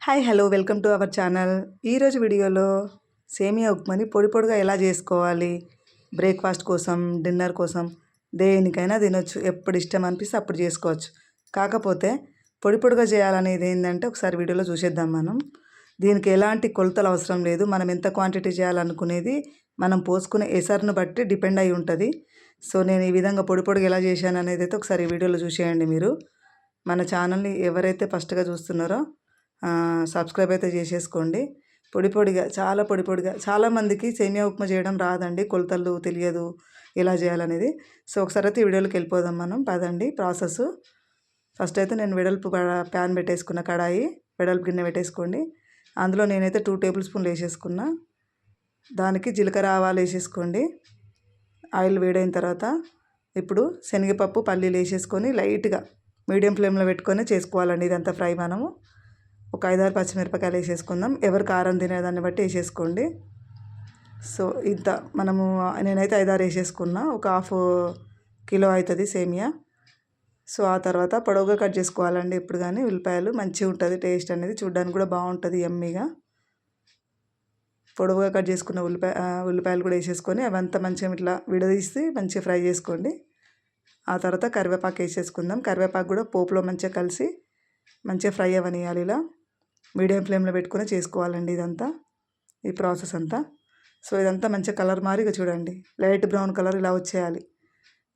Hi hello welcome to our channel. ఈరోజు వీడియోలో సేమియా ఉప్మాని పొడి పొడిగా ఎలా చేసుకోవాలి, బ్రేక్ఫాస్ట్ కోసం, డిన్నర్ కోసం, దేనికైనా తినొచ్చు. ఎప్పుడు ఇష్టం అనిపిస్తే అప్పుడు చేసుకోవచ్చు. కాకపోతే పొడి పొడిగా చేయాలనేది ఏంటంటే ఒకసారి వీడియోలో చూసేద్దాం మనం. దీనికి ఎలాంటి కొలతలు అవసరం లేదు. మనం ఎంత క్వాంటిటీ చేయాలనుకునేది మనం పోసుకునే ఎసరును బట్టి డిపెండ్ అయి ఉంటుంది. సో నేను ఈ విధంగా పొడి పొడిగా ఎలా చేశాను అనేది అయితే ఒకసారి ఈ వీడియోలో చూసేయండి. మీరు మన ఛానల్ని ఎవరైతే ఫస్ట్గా చూస్తున్నారో సబ్స్క్రైబ్ అయితే చేసేసుకోండి. పొడి పొడిగా, చాలా పొడి పొడిగా, చాలామందికి సేమియా ఉప్మా చేయడం రాదండి, కొలతలు తెలియదు ఎలా చేయాలనేది. సో ఒకసారి అయితే ఈ వీడియోలోకి వెళ్ళిపోదాం మనం. పదండి ప్రాసెస్. ఫస్ట్ అయితే నేను వెడల్పు ప్యాన్ పెట్టేసుకున్న, కడాయి వెడల్పు గిన్నె పెట్టేసుకోండి. అందులో నేనైతే 2 టేబుల్ స్పూన్లు వేసేసుకున్నా. దానికి జీలకర్ర ఆవాలు వేసేసుకోండి. ఆయిల్ వేడైన తర్వాత ఇప్పుడు శనగపప్పు, పల్లీలు వేసేసుకొని లైట్గా మీడియం ఫ్లేమ్లో పెట్టుకొని చేసుకోవాలండి ఇదంతా ఫ్రై. మనము ఒక 5-6 పచ్చిమిరపకాయలు వేసేసుకుందాం. ఎవరు కారం తినేదాన్ని బట్టి వేసేసుకోండి. సో ఇంత మనము నేనైతే 5-6 వేసేసుకున్నా. ఒక హాఫ్ కిలో అవుతుంది సేమియా. సో ఆ తర్వాత పొడవుగా కట్ చేసుకోవాలండి. ఇప్పుడు కానీ ఉల్లిపాయలు మంచిగా ఉంటుంది, టేస్ట్ అనేది చూడడానికి కూడా బాగుంటుంది యమ్మీగా. పొడవుగా కట్ చేసుకున్న ఉల్లిపాయలు కూడా వేసేసుకొని అవంతా మంచిగా ఇట్లా విడదీసి మంచిగా ఫ్రై చేసుకోండి. ఆ తర్వాత కరివేపాకు వేసేసుకుందాం. కరివేపాకు కూడా పోపులో మంచిగా కలిసి మంచిగా ఫ్రై అవ్వనియాలి. ఇలా మీడియం ఫ్లేమ్లో పెట్టుకొని చేసుకోవాలండి ఇదంతా, ఈ ప్రాసెస్ అంతా. సో ఇదంతా మంచిగా కలర్ మారి చూడండి లైట్ బ్రౌన్ కలర్ ఇలా వచ్చేయాలి.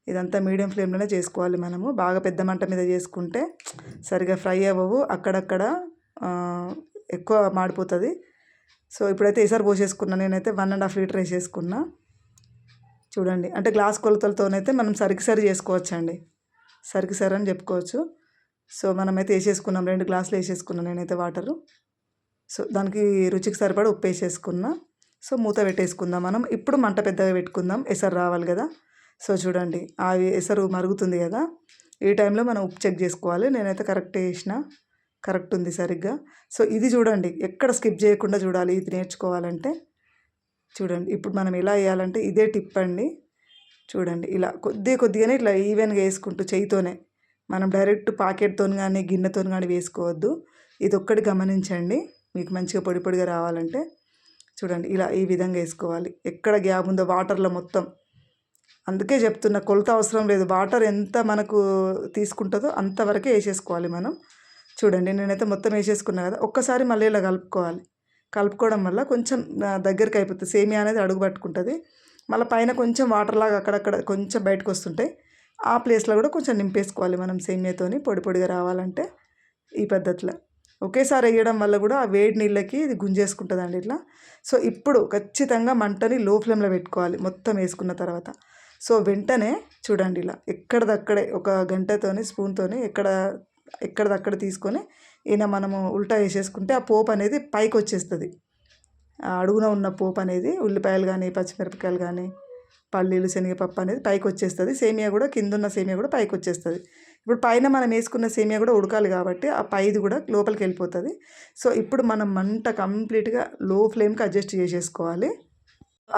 ఇదంతా మీడియం ఫ్లేమ్లోనే చేసుకోవాలి మనము. బాగా పెద్ద మంట మీద చేసుకుంటే సరిగా ఫ్రై అవ్వవు, అక్కడక్కడ ఎక్కువ మాడిపోతుంది. సో ఇప్పుడైతే ఎసరు పోసేసుకున్నా. నేనైతే 1.5 లీటర్ వేసేసుకున్నా. చూడండి, అంటే గ్లాస్ కొలతలతోనైతే మనం సరికి సరి చేసుకోవచ్చండి, సరికి సరి అని చెప్పుకోవచ్చు. సో మనమైతే వేసేసుకున్నాం, 2 గ్లాసులు వేసేసుకున్నాను నేనైతే వాటరు. సో దానికి రుచికి సరిపడా ఉప్పు వేసేసుకున్నా. సో మూత పెట్టేసుకుందాం మనం. ఇప్పుడు మంట పెద్దగా పెట్టుకుందాం, ఎసరు రావాలి కదా. సో చూడండి ఆ ఎసరు మరుగుతుంది కదా, ఈ టైంలో మనం ఉప్పు చెక్ చేసుకోవాలి. నేనైతే కరెక్ట్ వేసిన, కరెక్ట్ ఉంది సరిగ్గా. సో ఇది చూడండి, ఎక్కడ స్కిప్ చేయకుండా చూడాలి ఇది నేర్చుకోవాలంటే. చూడండి ఇప్పుడు మనం ఎలా వేయాలంటే ఇదే టిప్ అండి. చూడండి ఇలా కొద్దిగానే ఇట్లా ఈవెన్గా వేసుకుంటూ చేయితోనే, మనం డైరెక్ట్ పాకెట్తో కానీ గిన్నెతో కానీ వేసుకోవద్దు. ఇది ఒక్కటి గమనించండి మీకు మంచిగా పొడి పొడిగా రావాలంటే. చూడండి ఇలా ఈ విధంగా వేసుకోవాలి, ఎక్కడ గ్యాప్ ఉందో వాటర్లో మొత్తం. అందుకే చెప్తున్నా, కొలత అవసరం లేదు. వాటర్ ఎంత మనకు తీసుకుంటుందో అంతవరకే వేసేసుకోవాలి మనం. చూడండి నేనైతే మొత్తం వేసేసుకున్నా కదా. ఒక్కసారి మళ్ళీ ఇలా కలుపుకోవడం వల్ల కొంచెం దగ్గరికి అయిపోతుంది, సేమియా అనేది అడుగు పట్టుకుంటుంది. మళ్ళీ పైన కొంచెం వాటర్ లాగా అక్కడక్కడ కొంచెం బయటకు వస్తుంటాయి. ఆ ప్లేస్లో కూడా కొంచెం నింపేసుకోవాలి మనం సేమియాతోని పొడి పొడిగా రావాలంటే ఈ పద్ధతిలో. ఒకేసారి వేయడం వల్ల కూడా ఆ వేడి నీళ్ళకి ఇది గుంజేసుకుంటుందండి ఇట్లా. సో ఇప్పుడు ఖచ్చితంగా మంటని లో ఫ్లేమ్లో పెట్టుకోవాలి మొత్తం వేసుకున్న తర్వాత. సో వెంటనే చూడండి ఇలా ఎక్కడిదక్కడే ఒక గంటతోని స్పూన్తోని ఎక్కడిదక్కడ తీసుకొని మనము ఉల్టా వేసేసుకుంటే ఆ పోపు అనేది పైకి వచ్చేస్తుంది. అడుగున ఉన్న పోపు అనేది ఉల్లిపాయలు కానీ పచ్చిమిరపకాయలు కానీ పల్లీలు శనగపప్పు అనేది పైకి వచ్చేస్తుంది. సేమియా కూడా కింద ఉన్న సేమియా కూడా పైకి వచ్చేస్తుంది. ఇప్పుడు పైన మనం వేసుకున్న సేమియా కూడా ఉడకాలి కాబట్టి ఆ పైది కూడా లోపలికి వెళ్ళిపోతుంది. సో ఇప్పుడు మనం మంట కంప్లీట్గా లో ఫ్లేమ్కి అడ్జస్ట్ చేసేసుకోవాలి.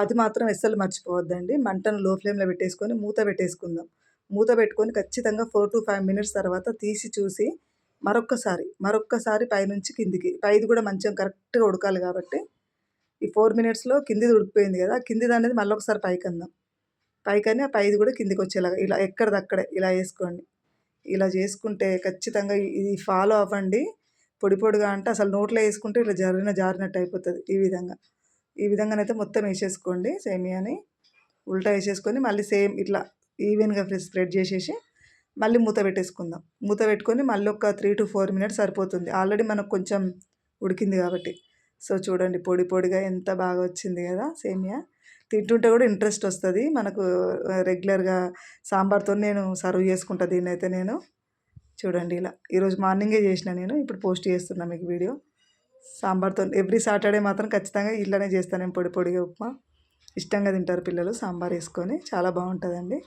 అది మాత్రం అస్సలు మర్చిపోవద్దండి. మంటను లో ఫ్లేమ్లో పెట్టేసుకొని మూత పెట్టేసుకుందాం. మూత పెట్టుకొని ఖచ్చితంగా 4-5 మినిట్స్ తర్వాత తీసి చూసి మరొక్కసారి పైనుంచి కిందికి, పైది కూడా మంచిగా కరెక్ట్గా ఉడకాలి కాబట్టి ఈ 4 మినిట్స్లో కిందిది ఉడికిపోయింది కదా, కిందిది అనేది మళ్ళీ ఒకసారి పైకని ఆ పైది కూడా కిందికి వచ్చేలాగా ఇలా ఎక్కడిదక్కడే ఇలా వేసుకోండి. ఇలా చేసుకుంటే ఖచ్చితంగా ఇది ఫాలో అవ్వండి. పొడి పొడిగా అంటే అసలు నోట్లో వేసుకుంటే ఇట్లా జారినట్టు అయిపోతుంది. ఈ విధంగానైతే మొత్తం వేసేసుకోండి సేమియాని. ఉల్టా వేసేసుకొని మళ్ళీ సేమ్ ఇట్లా ఈవెన్గా స్ప్రెడ్ చేసేసి మళ్ళీ మూత పెట్టేసుకుందాం. మూత పెట్టుకొని మళ్ళీ ఒక 3-4 మినిట్స్ సరిపోతుంది, ఆల్రెడీ మనకు కొంచెం ఉడికింది కాబట్టి. సో చూడండి పొడి పొడిగా ఎంత బాగా వచ్చింది కదా సేమియా. తింటుంటే కూడా ఇంట్రెస్ట్ వస్తుంది మనకు. రెగ్యులర్గా సాంబార్తో నేను సర్వ్ చేసుకుంటా దీన్నైతే నేను. చూడండి ఇలా ఈరోజు మార్నింగే చేసిన నేను, ఇప్పుడు పోస్ట్ చేస్తున్నా మీకు వీడియో. సాంబార్తో ఎవ్రీ సాటర్డే మాత్రం ఖచ్చితంగా ఇట్లానే చేస్తాను నేను పొడి పొడిగా ఉప్మా. ఇష్టంగా తింటారు పిల్లలు సాంబార్ వేసుకొని, చాలా బాగుంటుందండి.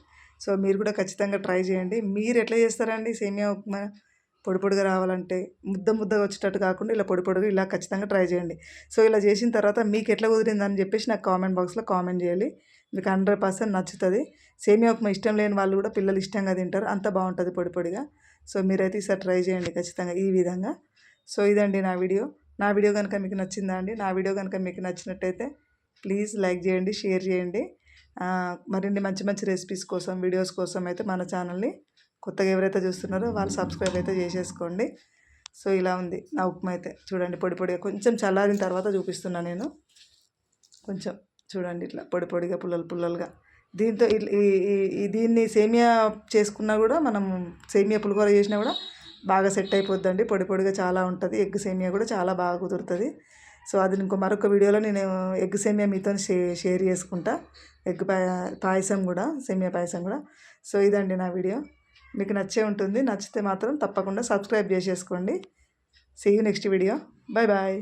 సో మీరు కూడా ఖచ్చితంగా ట్రై చేయండి. మీరు ఎట్లా చేస్తారండి సేమియా ఉప్మా పొడి పొడిగా రావాలంటే? ముద్దగా వచ్చేటట్టు కాకుండా ఇలా పొడి పొడిగా ఇలా ఖచ్చితంగా ట్రై చేయండి. సో ఇలా చేసిన తర్వాత మీకు ఎట్లా కుదిరిందని చెప్పేసి నాకు కామెంట్ బాక్స్లో కామెంట్ చేయాలి. మీకు 100% నచ్చుతుంది. సేమియా ఉప్మా ఇష్టం లేని వాళ్ళు కూడా పిల్లలు ఇష్టంగా తింటారు, అంత బాగుంటుంది పొడి పొడిగా. సో మీరైతే ఈసారి ట్రై చేయండి ఖచ్చితంగా ఈ విధంగా. సో ఇదండి నా వీడియో. నా వీడియో కనుక మీకు నచ్చిందా అండి? నా వీడియో కనుక మీకు నచ్చినట్టయితే ప్లీజ్ లైక్ చేయండి, షేర్ చేయండి. మరిన్ని మంచి మంచి రెసిపీస్ కోసం, వీడియోస్ కోసం అయితే మన ఛానల్ని కొత్తగా ఎవరైతే చూస్తున్నారో వాళ్ళు సబ్స్క్రైబ్ అయితే చేసేసుకోండి. సో ఇలా ఉంది నా ఉప్మా అయితే. చూడండి పొడి పొడిగా కొంచెం చల్లారిన తర్వాత చూపిస్తున్నా నేను. కొంచెం చూడండి ఇట్లా పొడి పొడిగా పుల్లలు పుల్లలుగా. దీంతో దీన్ని సేమియా చేసుకున్నా కూడా, మనం సేమియా పులిహోర చేసినా కూడా బాగా సెట్ అయిపోద్దండి. పొడి పొడిగా చాలా ఉంటుంది. ఎగ్ సేమియా కూడా చాలా బాగా కుదురుతుంది. సో అది మరొక వీడియోలో నేను ఎగ్ సేమియా మీతో షేర్ చేసుకుంటా. ఎగ్ పాయసం కూడా, సేమియా పాయసం కూడా. సో ఇదండి నా వీడియో. మీకు నచ్చే ఉంటుంది. నచ్చితే మాత్రం తప్పకుండా సబ్స్క్రైబ్ చేసేసుకోండి. See you next video. Bye bye.